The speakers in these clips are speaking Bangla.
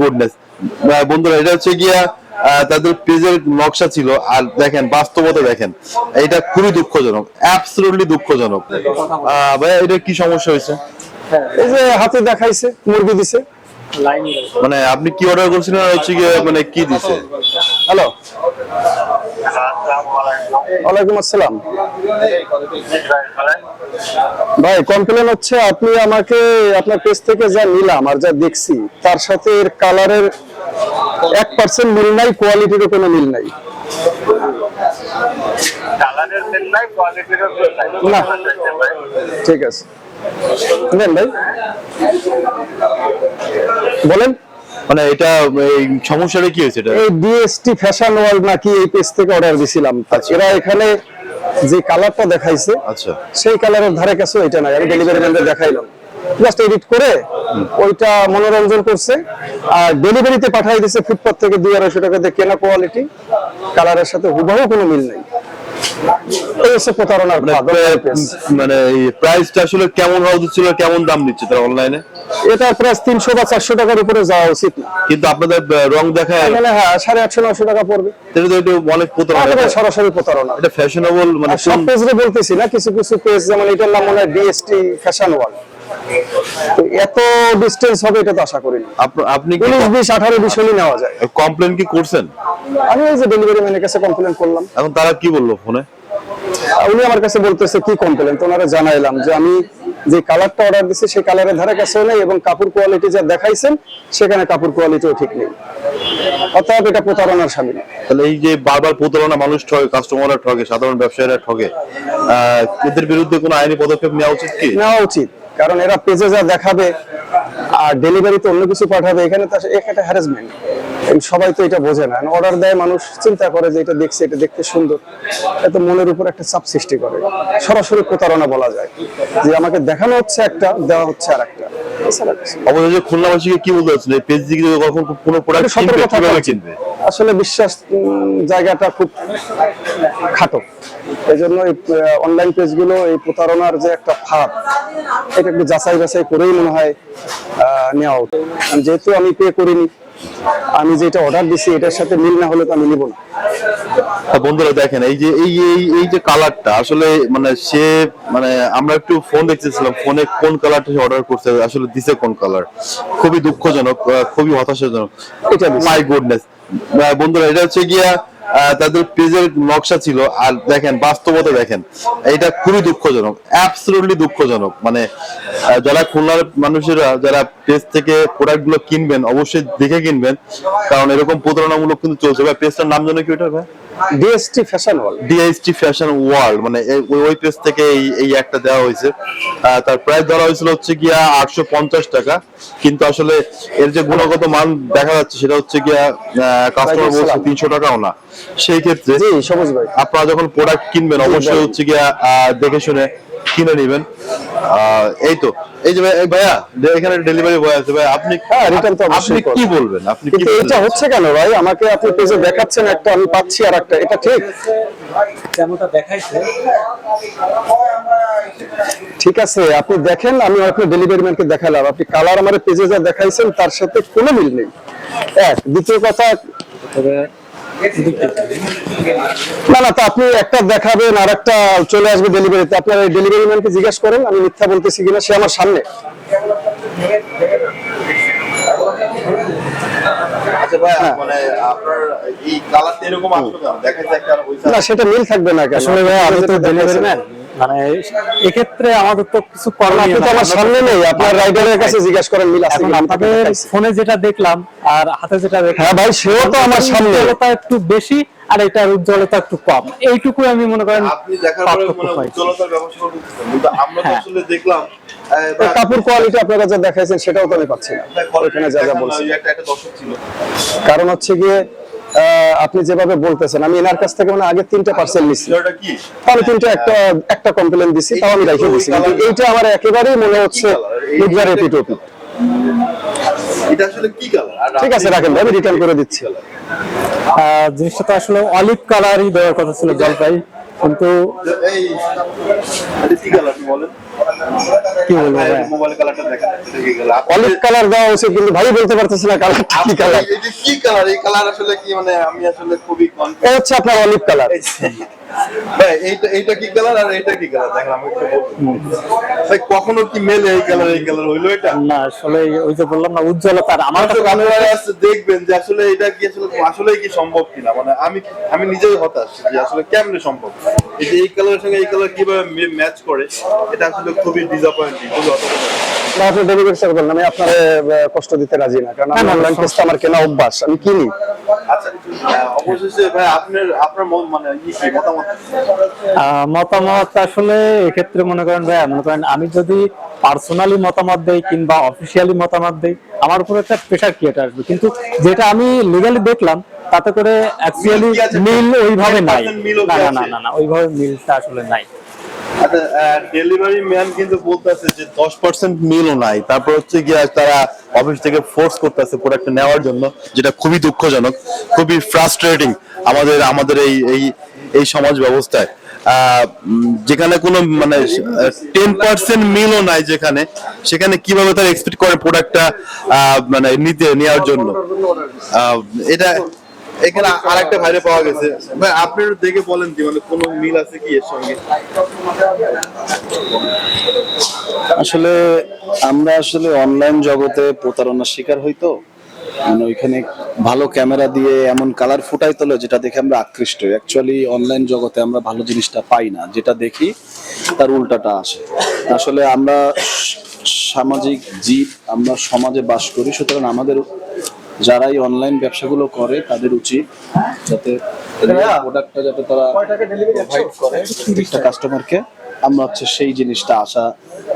গুডনেস বন্ধুরা, এটা হচ্ছে গিয়া তাদের পেজের নকশা ছিল, আর দেখেন বাস্তবতা দেখেন, এটা খুবই দুঃখজনক, অ্যাবসলিউটলি দুঃখজনক। ভাইয়া এটা কি সমস্যা হয়েছে? এই যে হাতে দেখাইছে মুরগি দিছে। মানে আপনি কি অর্ডার করছিলেন আর হচ্ছে গিয়ে মানে কি দিছে? হ্যালো, ওয়ালাইকুম আসসালাম ভাই। কমপ্লেন হচ্ছে আপনি আমাকে আপনার পেজ থেকে যা নিলাম আর যা দেখছি তার সাথে এর কালারের 1% মিল নাই, কোয়ালিটিরও কোনো মিল নাই। না ঠিক আছে, নেন ভাই বলেন। মানে এটা এই সমস্যাটা কি হয়েছে? এটা এই ডিএসটি ফ্যাশন ওয়ার্ল্ড নাকি এই পেজ থেকে অর্ডার দিছিলাম, এরা এখানে যে কালারটা দেখাইছে আচ্ছা, সেই কালারের ধারে কাছে এটা নাই। আমি ডেলিভারি ম্যানকে দেখাইলাম, জাস্ট এডিট করে ওইটা মনোরঞ্জন করছে আর ডেলিভারিতে পাঠিয়ে দিছে ফুটপাথ থেকে 200-250 টাকা দিয়ে কেনা কোয়ালিটি, কালারের সাথে হুবহু কোনো মিল নাই। এই হচ্ছে প্রতারণার ফাঁদ। মানে এই প্রাইসটা আসলে কেমন হওয়া উচিত ছিল, কেমন দাম দিচ্ছে তারা অনলাইনে? এটা প্রায় 300 বা 400 টাকার উপরে যাওয়া উচিত না, কিন্তু আপনাদের রং দেখায় এখানে হ্যাঁ 850-900 টাকা পড়বে। এটা তো এটা অনেক প্রতারণা, এটা সরাসরি প্রতারণা। এটা ফ্যাশনেবল মানে সব পেজে বলতেছি না, কিছু কিছু পেজ যেমন এটার নাম মনে হয় ডিএসটি ফ্যাশন ওয়ার্ল্ড, তো এত ডিসটেন্স হবে এটা তো আশা করিনি। আপনি 19-20-18-20 হলে নেওয়া যায়। কমপ্লেন কি করছেন? আমি এই যে ডেলিভারি ম্যানের কাছে কমপ্লেন করলাম। এখন তারা কি বললো ফোনে? উনি আমার কাছে বলতেছে কি কমপ্লেন, তো ওনারা জানাইলাম যে আমি যে কালারটা অর্ডার দিছি সেই কালারের ধারে কাছেও নেই এবং কাপড় কোয়ালিটি যা দেখাইছেন সেখানে কাপড় কোয়ালিটিও ঠিক নেই, অর্থাৎ এটা প্রতারণার শামিল। তাহলে এই যে বারবার প্রতারণা, মানুষ ঠকে, কাস্টমাররা ঠকে, সাধারণ ব্যবসায়ীরা ঠকে, এদের বিরুদ্ধে কোনো আইনি পদক্ষেপ নেওয়া উচিত কি? নেওয়া উচিত, কারণ এরা পেজে যা দেখাবে আর ডেলিভারিতে অন্য কিছু পাঠাবে, এখানে তো একটা হ্যারাসমেন্ট। সবাই তো এটা বোঝে না, অর্ডার দেয় মানুষ চিন্তা করে যে এটা দেখছে, এটা দেখতে সুন্দর, এত মনের উপর একটা চাপ সৃষ্টি করে। সরাসরি প্রতারণা বলা যায় যে আমাকে দেখানো হচ্ছে একটা, দেওয়া হচ্ছে আর একটা। অবশ্যই খুলনাবাসীকে কি বলতে চাচ্ছেন, এই পেজ দিকে কখন কোনো প্রোডাক্ট কিনবে কিভাবে কিনবে? আসলে বিশ্বাস জায়গাটা খুব খাটো, এই জন্য অনলাইন পেজগুলো এই প্রতারণার যে একটা ফাঁদ, এটা একটু যাচাই বাছাই করেই মনে হয় নেওয়া উচিত। যেহেতু আমি পে করিনি, আমি যেটা অর্ডার দিছি এটার সাথে মিল না হলে তো আমি নিব না। বন্ধুরা দেখেন, এই যে এই যে কালারটা আসলে মানে সে মানে আমরা একটু ফোন দেখতেছিলাম, ফোনে কোন কালারটা সে অর্ডার করছে, আসলে দিছে কোন কালার, খুবই দুঃখজনক, খুবই হতাশাজনক। এটা মাই গুডনেস বন্ধুরা, এটা হচ্ছে গিয়া তাদের পেজের নকশা ছিল, আর দেখেন বাস্তবতা দেখেন, এটা খুবই দুঃখজনক, অ্যাবসলিউটলি দুঃখজনক। মানে যারা খুলনার মানুষেরা যারা পেজ থেকে প্রোডাক্ট গুলো কিনবেন অবশ্যই দেখে কিনবেন, কারণ এরকম প্রতারণামূলক কিন্তু চলছে। ভাই পেজটার নাম জানো কি ওটা? ভাই DST fashion world. DST fashion world, মানে ওই পেজ থেকে এই একটা দেওয়া হয়েছে। তার প্রাইস ধরা হয়েছিল হচ্ছে গিয়া 850 টাকা, কিন্তু আসলে এর যে গুণগত মান দেখা যাচ্ছে সেটা হচ্ছে গিয়া কাস্টমার বলছে 300 টাকাও না। সেই ক্ষেত্রে সবুজ ভাই, আপনারা যখন প্রোডাক্ট কিনবেন অবশ্যই হচ্ছে গিয়া দেখে শুনে কিনে নেবেন। এই তো, এই যে ভাইয়া এখানে ডেলিভারি বয় আছে, ভাই আপনি রিটার্ন তো আপনি কি বলবেন? আপনি কি এটা হচ্ছে কেন ভাই? আমাকে আপনি পেজে দেখাচ্ছেন একটা, আমি পাচ্ছি আর একটা, এটা ঠিক? যেমনটা দেখাইছে ঠিক আছে, আপনি দেখেন, আমি আপনার ডেলিভারি ম্যানকে দেখালাম, আপনি কালার আমার পেজে যা দেখাইছেন তার সাথে কোনো মিল নেই। এক, দ্বিতীয় কথা, না না, তো আপনি একটা দেখাবেন আর একটা চলে আসবে ডেলিভারিতে, আপনার ডেলিভারি ম্যানকে জিজ্ঞাসা করেন আমি মিথ্যা বলতেছি কিনা, সে আমার সামনে। আচ্ছা ভাই, মানে আপনার এই কালারটা এরকম আসলো কেন? দেখাইছে একটা আর হইছে না, সেটা মিল থাকবে না কেন? আসলে ভাই আমি তো ডেলিভারি ম্যান, মানে এক্ষেত্রে আমাদের তো কিছু করার আপনি তো আমার সামনে নেই, আপনার রাইডারের কাছে জিজ্ঞাসা করেন মিল আছে কিনা। আপনাদের ফোনে যেটা দেখলাম আর হাতে যেটা দেখলাম, হ্যাঁ ভাই, সেও তো আমার সামনে, উজ্জ্বলতা একটু বেশি আর এটার উজ্জ্বলতা একটু কম, এইটুকু আমি মনে করেন আপনি দেখার পরে মানে উজ্জ্বলতার ব্যবস্থা করতেছেন, কিন্তু আমরা তো আসলে দেখলাম কাপড় কোয়ালিটি আপনারা যা দেখাইছেন সেটাও তো আমি পাচ্ছি না ওখানে যা যা বলছেন। একটা দর্শক ছিল, কারণ হচ্ছে গিয়ে আপনি যেভাবে বলতেছেন, আমি এনার কাছ থেকে মানে আগে 3টা পার্সেল নিছি, এটা কি আমি 3টা একটা কমপ্লেন দিছি, তাও আমি রেখে দিছি, কিন্তু এইটা আমার একেবারেই মনে হচ্ছে মিডওয়ার এপিটোপি। এটা আসলে কি কালার? ঠিক আছে রাখেন ভাই, আমি রিটার্ন করে দিচ্ছি। জিনিসটা তো আসলে অলিভ কালারই দেওয়ার কথা ছিল, জলপাই। কিন্তু এই এটা কি কালার আপনি বলেন? কি বলবো ভাই, মোবাইল কালারটা দেখেন, এটা কি কালার? অলিভ কালার দেওয়া উচিত, কিন্তু ভাই বলতে পারতেছি না কালার কি কালার। এই যে কি কালার, এই কালার আসলে কি, মানে আমি আসলে খুবই কনফিউজ। এটা হচ্ছে আপনার অলিভ কালার। ভাই এইটা কি কালার আর এইটা কি কালার দেখেন, আমি একটু বলবো ভাই, কখনো কি মেলে এই কালার হইলো এটা? না আসলে ওই যে বললাম না উজ্জ্বলতার আমার কাছে দর্শক আপনারা আজকে দেখবেন যে আসলে এটা কি আসলে কি সম্ভব কিনা, মানে আমি নিজেই হতাশ যে আসলে কেমনে সম্ভব, এই যে এই কালারের সঙ্গে এই কালার কিভাবে ম্যাচ করে, এটা আসলে খুবই ডিসঅ্যাপয়েন্টিং, খুবই হতাশাজনক। না, আপনি ডেলিভারি চার্জ বললেন, আমি আপনার কষ্ট দিতে রাজি না, কারণ না, অনলাইন টেস্ট আমার কেনা অভ্যাস, আমি কিনি। আচ্ছা, অবশেষে ভাই আপনার মানে কি মতামত? মতামত আসলে এক্ষেত্রে মনে করেন ভাই, মনে করেন আমি যদি পার্সোনালি মতামত দেই কিংবা অফিসিয়ালি মতামত দেই, আমার উপর একটা প্রেশার ক্রিয়েট আসবে, কিন্তু যেটা আমি লিগালি দেখলাম তাতে করে অ্যাকচুয়ালি কি আছে? মিল ওইভাবে নাই। 100% মিলও কি না না আছে? না না না ওইভাবে মিলটা আসলে নাই। আচ্ছা, ডেলিভারি ম্যান কিন্তু বলতেছে যে 10% মিলও নাই, তারপর হচ্ছে গিয়ে তারা অফিস থেকে ফোর্স করতেছে প্রোডাক্ট নেওয়ার জন্য, যেটা খুবই দুঃখজনক, খুবই ফ্রাস্ট্রেটিং আমাদের এই সমাজ ব্যবস্থায়। যেখানে কোনো মানে 10% মিলও নাই, সেখানে কিভাবে তারা এক্সপেক্ট করে প্রোডাক্টটা মানে নেওয়ার জন্য। এটা এখানে আরেকটা ভাইরে পাওয়া গেছে ভাই, আপনি একটু দেখে বলেন কি, মানে কোনো মিল আছে কি এর সঙ্গে? আসলে আমরা অনলাইন জগতে প্রতারণার শিকার হইতো, মানে ওইখানে ভালো ক্যামেরা দিয়ে এমন কালার ফুটাই তোলে যেটা দেখে আমরা আকৃষ্ট হই। অ্যাকচুয়ালি অনলাইন জগতে আমরা ভালো জিনিসটা পাই না, যেটা দেখি তার উল্টাটা আসে। আসলে আমরা সামাজিক জীব, আমরা সমাজে বাস করি, সুতরাং আমাদের যারা এই অনলাইন ব্যবসাগুলো করে তাদের উচিত যাতে প্রোডাক্টটা যাতে তারা প্রোভাইড করে প্রত্যেকটা কাস্টমারকে, আমরা সেই জিনিসটা আশা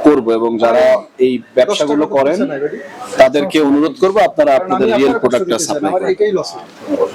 করব। এবং যারা এই ব্যবসাগুলো করেন তাদেরকে অনুরোধ করব আপনারা আপনাদের রিয়েল প্রোডাক্টটা সাপ্লাই করুন।